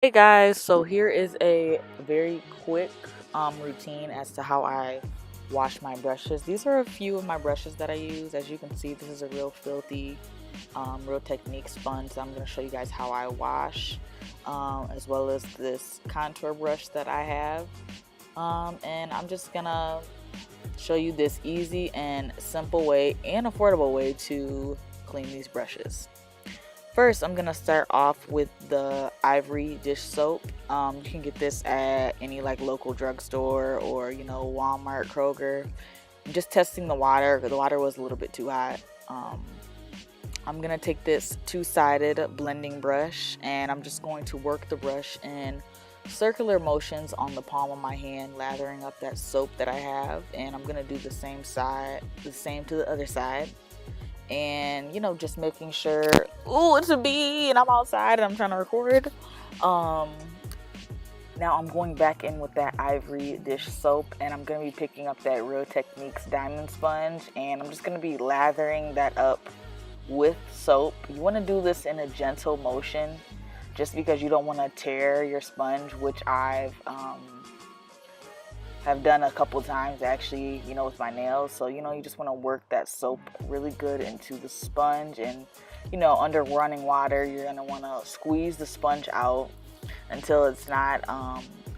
Hey guys, so here is a very quick routine as to how I wash my brushes. These are a few of my brushes that I use. As you can see, this is a real filthy Real Technique sponge. So I'm going to show you guys how I wash, as well as this contour brush that I have. And I'm just going to show you this easy and simple way and affordable way to clean these brushes. First, I'm gonna start off with the Ivory dish soap. You can get this at any like local drugstore or Walmart, Kroger. I'm just testing the water. The water was a little bit too hot. I'm gonna take this two-sided blending brush and I'm just going to work the brush in circular motions on the palm of my hand, lathering up that soap that I have. And I'm gonna do the same to the other side. And just making sure, oh, it's a bee and I'm outside and I'm trying to record. Now I'm going back in with that Ivory dish soap and I'm going to be picking up that Real Techniques diamond sponge and I'm just going to be lathering that up with soap. You want to do this in a gentle motion just because you don't want to tear your sponge, which I've have done a couple times actually, with my nails. So you just want to work that soap really good into the sponge, and under running water you're going to want to squeeze the sponge out until it's not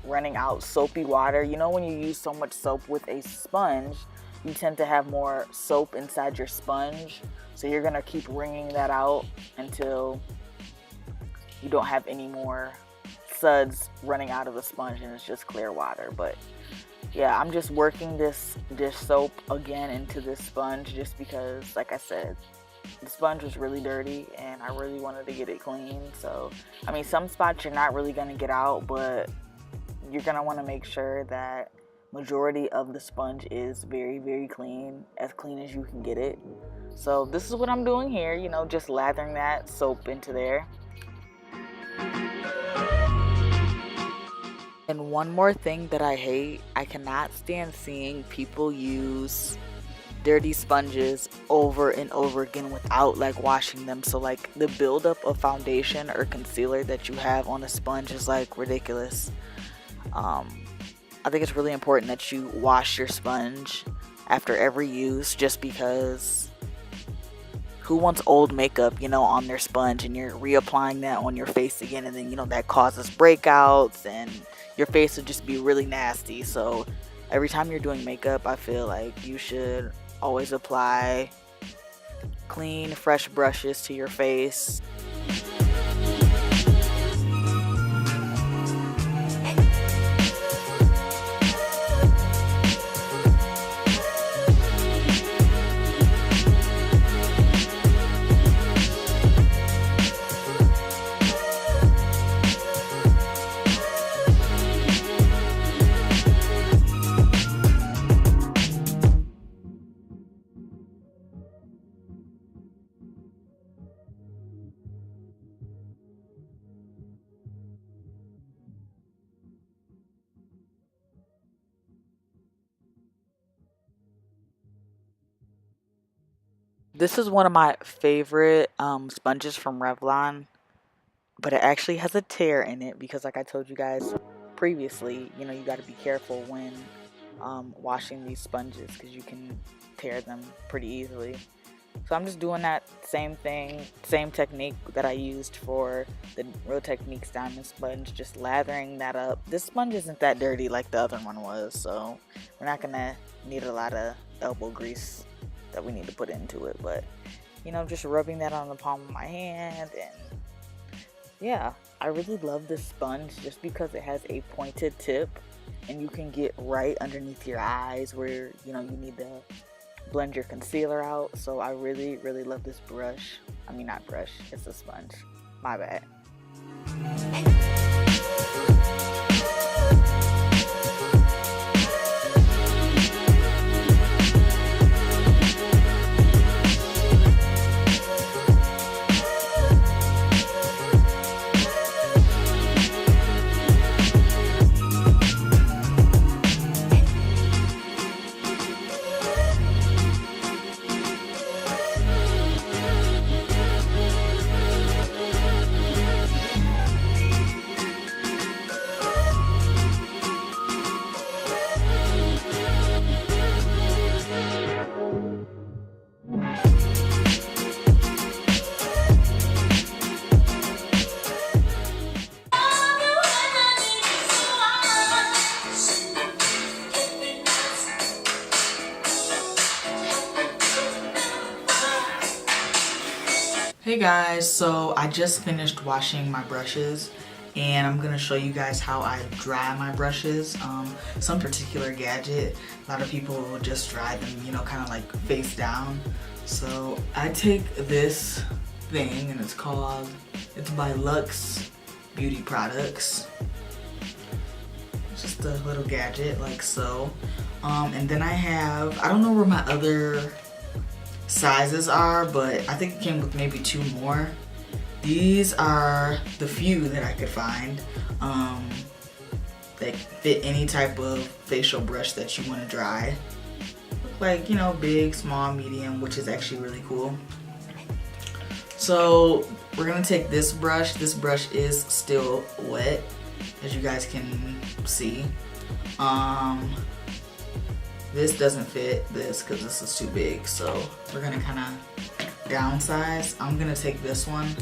running out soapy water. When you use so much soap with a sponge, you tend to have more soap inside your sponge, so you're going to keep wringing that out until you don't have any more suds running out of the sponge and it's just clear water. But yeah, I'm just working this dish soap again into this sponge just because, like I said, the sponge was really dirty and I really wanted to get it clean. So, I mean, some spots you're not really going to get out, but you're going to want to make sure that majority of the sponge is very, very clean as you can get it. So this is what I'm doing here, just lathering that soap into there. And one more thing that I hate, I cannot stand seeing people use dirty sponges over and over again without like washing them. So like the buildup of foundation or concealer that you have on a sponge is like ridiculous. I think it's really important that you wash your sponge after every use, just because who wants old makeup, on their sponge and you're reapplying that on your face again, and then that causes breakouts and your face would just be really nasty. So every time you're doing makeup, I feel like you should always apply clean, fresh brushes to your face. This is one of my favorite sponges from Revlon, but it actually has a tear in it because, like I told you guys previously, you got to be careful when washing these sponges because you can tear them pretty easily. So I'm just doing that same thing, same technique that I used for the Real Techniques diamond sponge, just lathering that up. This sponge isn't that dirty like the other one was, so we're not gonna need a lot of elbow grease that we need to put into it, but just rubbing that on the palm of my hand. And yeah, I really love this sponge just because it has a pointed tip and you can get right underneath your eyes where you need to blend your concealer out. So I really, really love this brush. I mean, not brush, it's a sponge, my bad. Hey guys, so I just finished washing my brushes and I'm gonna show you guys how I dry my brushes. Some particular gadget, a lot of people will just dry them, you know, kind of like face down. So I take this thing and it's by Luxe Beauty Products. It's just a little gadget like so. And then I don't know where my other sizes are, but I think it came with maybe 2 more. These are the few that I could find that fit any type of facial brush that you want to dry. Look like, you know, big, small, medium, which is actually really cool. So we're gonna take this brush. This brush is still wet, as you guys can see. This doesn't fit this because this is too big, so we're gonna kind of downsize. I'm gonna take this one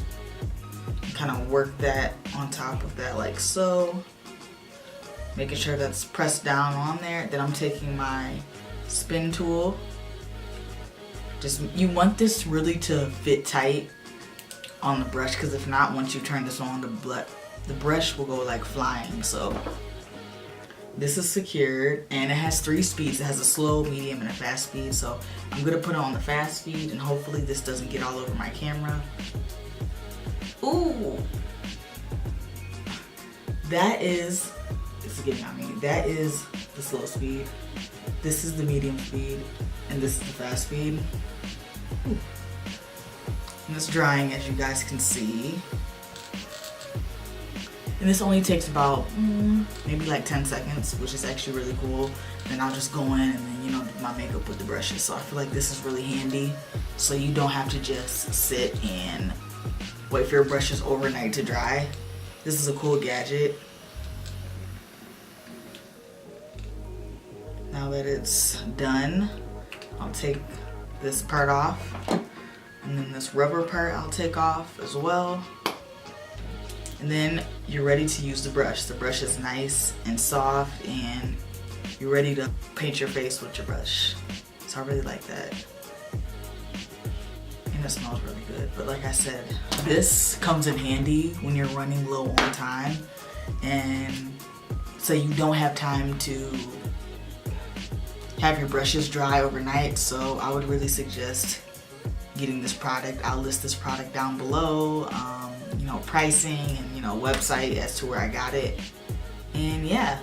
and kind of work that on top of that like so, making sure that's pressed down on there. Then I'm taking my spin tool. You want this really to fit tight on the brush, because if not, once you turn this on, the brush will go like flying. So this is secured and it has 3 speeds. It has a slow, medium, and a fast speed. So I'm gonna put it on the fast speed and hopefully this doesn't get all over my camera. Ooh, it's getting on me. That is the slow speed. This is the medium speed and this is the fast speed. Ooh. And it's drying, as you guys can see. And this only takes about maybe like 10 seconds, which is actually really cool. Then I'll just go in and then, you know, do my makeup with the brushes. So I feel like this is really handy. So you don't have to just sit and wait for your brushes overnight to dry. This is a cool gadget. Now that it's done, I'll take this part off. And then this rubber part I'll take off as well. And then you're ready to use the brush. The brush is nice and soft and you're ready to paint your face with your brush. So I really like that. And it smells really good. But like I said, this comes in handy when you're running low on time and so you don't have time to have your brushes dry overnight. So I would really suggest getting this product. I'll list this product down below. You know, pricing and, you know, website as to where I got it. And yeah,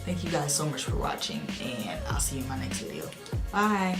thank you guys so much for watching and I'll see you in my next video. Bye.